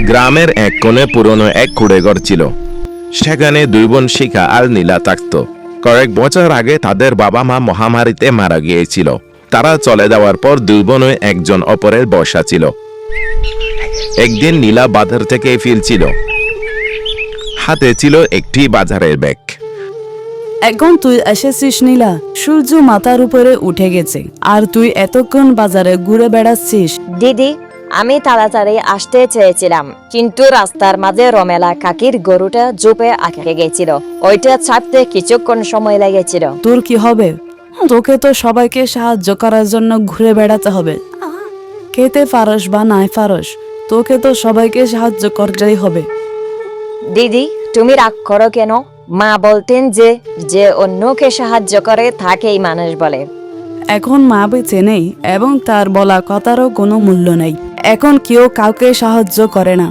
গ্রামের এক কোণে পুরনো এক কুঁড়েঘর ছিল। সেখানে দুই বোন শিখা আর নীলা থাকত। কয়েক বছর আগে তাদের বাবা মা মহামারীতে মারা গিয়েছিল। তারা চলে যাওয়ার পর দুই বোন একজন অপরের বসা ছিল। একদিন নীলা বাজার থেকে ফিরছিল। হাতে ছিল একটি বাজারের ব্যাগ। এখন তুই এসেছিস নীলা, সূর্য মাথার উপরে উঠে গেছে আর তুই এতক্ষণ বাজারে ঘুরে বেড়াচ্ছিস। দিদি, আমি তাড়াতাড়ি আসতে চেয়েছিলাম, কিন্তু রাস্তার মাঝে রমেলা কাকির গরুটা জোপে আটকে গেছিল। ওইটা ছাড়তে কিছুক্ষণ সময় লেগেছিল। তোর কি হবে? তোকে তো সবাইকে সাহায্য করার জন্য ঘুরে বেড়াতে হবে। খেতে পারস বা নাই পারস, তোকে তো সবাইকে সাহায্য করতেই হবে। দিদি, তুমি রাগ করো কেন? মা বলতেন যে যে অন্যকে সাহায্য করে তাকেই মানুষ বলে। এখন মা বেঁচে নেই এবং তার বলা কথারও কোনো মূল্য নেই। এখন কেউ কাউকে সাহায্য করে না।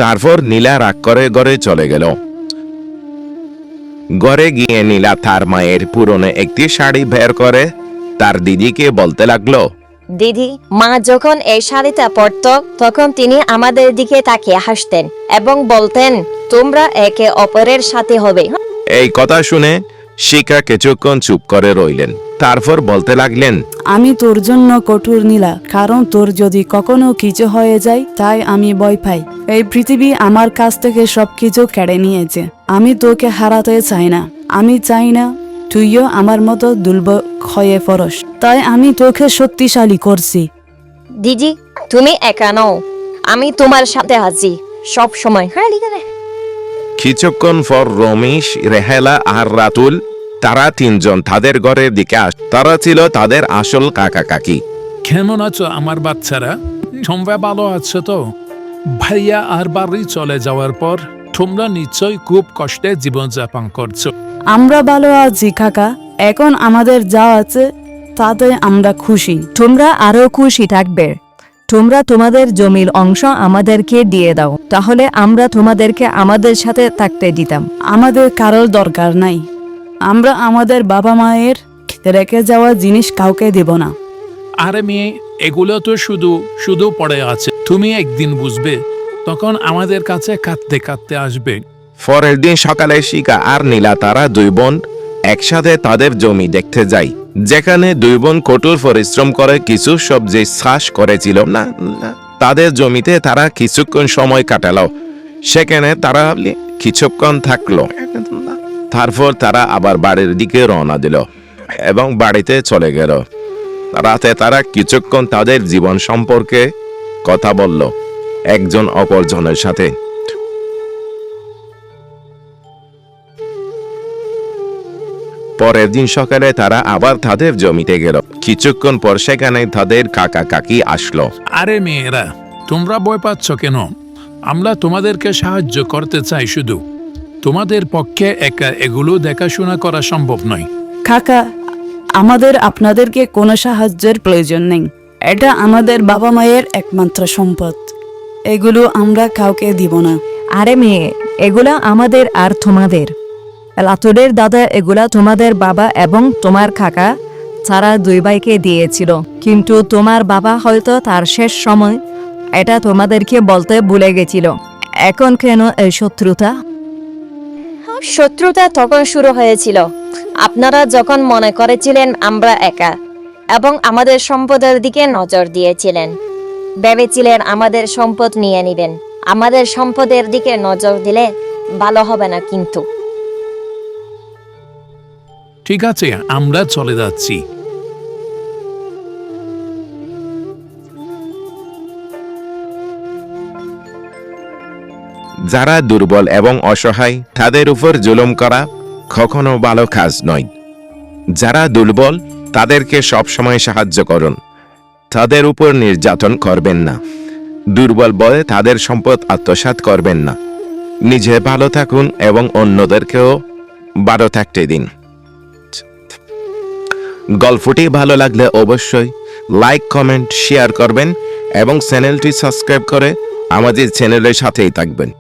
তারপর নীলা রাগ করে ঘরে চলে গেল। ঘরে গিয়ে নীলা তার মায়ের পুরনো একটি শাড়ি বের করে তার দিদিকে বলতে লাগলো, দিদি, মা যখন এই শাড়িটা পরত তখন তিনি আমাদের দিকে তাকিয়ে হাসতেন এবং বলতেন, তোমরা একে অপরের সাথে হবে। এই কথা শুনে শিখা কিছুক্ষণ চুপ করে রইলেন। তারপর বলতে লাগলেন, আমি তোর জন্য কঠোর নীলা, কারণ তোর যদি কখনো কিছু হয়ে যায় তাই আমি ভয় পাই। এই পৃথিবী আমার কাছ থেকে সবকিছু কেড়ে নিয়েছে। আমি তোকে হারাতে চাই না। আমি চাই না তুইও আমার মতো দুর্বল হয়ে পড়স। তাই আমি তোকে শক্তিশালী করছি। দিদি, তুমি একা নও, আমি তোমার সাথে আছি সব সময়। কিছুক্ষণ পর রমেশ, রেহেলা আর রাতুল তারা তিনজন তাদের ঘরের দিকে তারা ছিল তাদের আসল কাকা কাকি। কেমন আছো আমার বাচ্চারা? তোমরা ভালো আছো তো? ভাইয়া আর বাড়ি চলে যাওয়ার পর তোমরা নিশ্চয়ই খুব কষ্টে জীবনযাপন করছো। আমরা ভালো আছি কাকা। এখন আমাদের যা আছে তাতে আমরা খুশি। তোমরা আরো খুশি থাকবে। তোমরা তোমাদের জমির অংশ আমাদেরকে দিয়ে দাও, তাহলে আমরা তোমাদেরকে আমাদের সাথে থাকতে দিতাম। আমাদের কারোর দরকার নাই। আমরা আমাদের বাবা মায়ের রেখে যাওয়া জিনিস কাউকে দেব না। আরে মেয়ে, এগুলো তো শুধু শুধু পড়ে আছে। তুমি একদিন বুঝবে, তখন আমাদের কাছে কাঁদতে কাঁদতে আসবে। পরের দিন সকালে শিখা আর নীলা তারা দুই বোন একসাথে তাদের জমি দেখতে যায়, যেখানে দুই বোন কঠোর পরিশ্রম করে কিছু সবজি চাষ করেছিল। না, তাদের জমিতে তারা কিছুক্ষণ সময় কাটালো। সেখানে তারা কিছুক্ষণ থাকলো। তারপর তারা আবার বাড়ির দিকে রওনা দিল এবং বাড়িতে চলে গেল। রাতে তারা কিছুক্ষণ তাদের জীবন সম্পর্কে কথা বলল একজন অপরজনের সাথে। পরের দিন সকালে তারা আবার তাদের জমিতে গেল। কিছুক্ষণ পর সেখানে তাদের কাকা কাকি আসলো। আরে মেয়েরা, তোমরা ভয় পাচ্ছ কেন? আমরা তোমাদেরকে সাহায্য করতে চাই, শুধু তোমাদের পক্ষে একা এগুলো দেখাশোনা করা সম্ভব নয়। কাকা, আমাদের আপনাদেরকে কোনো সাহায্যের প্রয়োজন নেই। এটা আমাদের বাবা মায়ের একমাত্র সম্পদ। এগুলো আমরা কাউকে দিব না। আরে মেয়ে, এগুলা আমাদের আর তোমাদের। লাতুরের দাদা এগুলা তোমাদের বাবা এবং তোমার কাকা তারা দুই ভাইকে দিয়েছিল, কিন্তু তোমার বাবা হয়তো তার শেষ সময় এটা তোমাদেরকে বলতে ভুলে গেছিল। এখন কেন এই শত্রুতা? শত্রুতা তখন শুরু হয়েছিল আপনারা যখন মনে করেছিলেন আমরা একা এবং আমাদের সম্পদের দিকে নজর দিয়েছিলেন। ভেবেছিলেন আমাদের সম্পদ নিয়ে নেবেন। আমাদের সম্পদের দিকে নজর দিলে ভালো হবে না। কিন্তু ঠিক আছে, আমরা চলে যাচ্ছি। যারা দুর্বল এবং অসহায় তাদের উপর জুলুম করা কখনো ভালো কাজ নয়। যারা দুর্বল তাদেরকে সবসময় সাহায্য করুন। তাদের উপর নির্যাতন করবেন না। দুর্বল বলে তাদের সম্পদ আত্মসাৎ করবেন না। নিজে ভালো থাকুন এবং অন্যদেরকেও ভালো থাকতে দিন। গল্পটি ভালো লাগলে অবশ্যই লাইক, কমেন্ট, শেয়ার করবেন এবং চ্যানেলটি সাবস্ক্রাইব করে আমাদের চ্যানেলের সাথেই থাকবেন।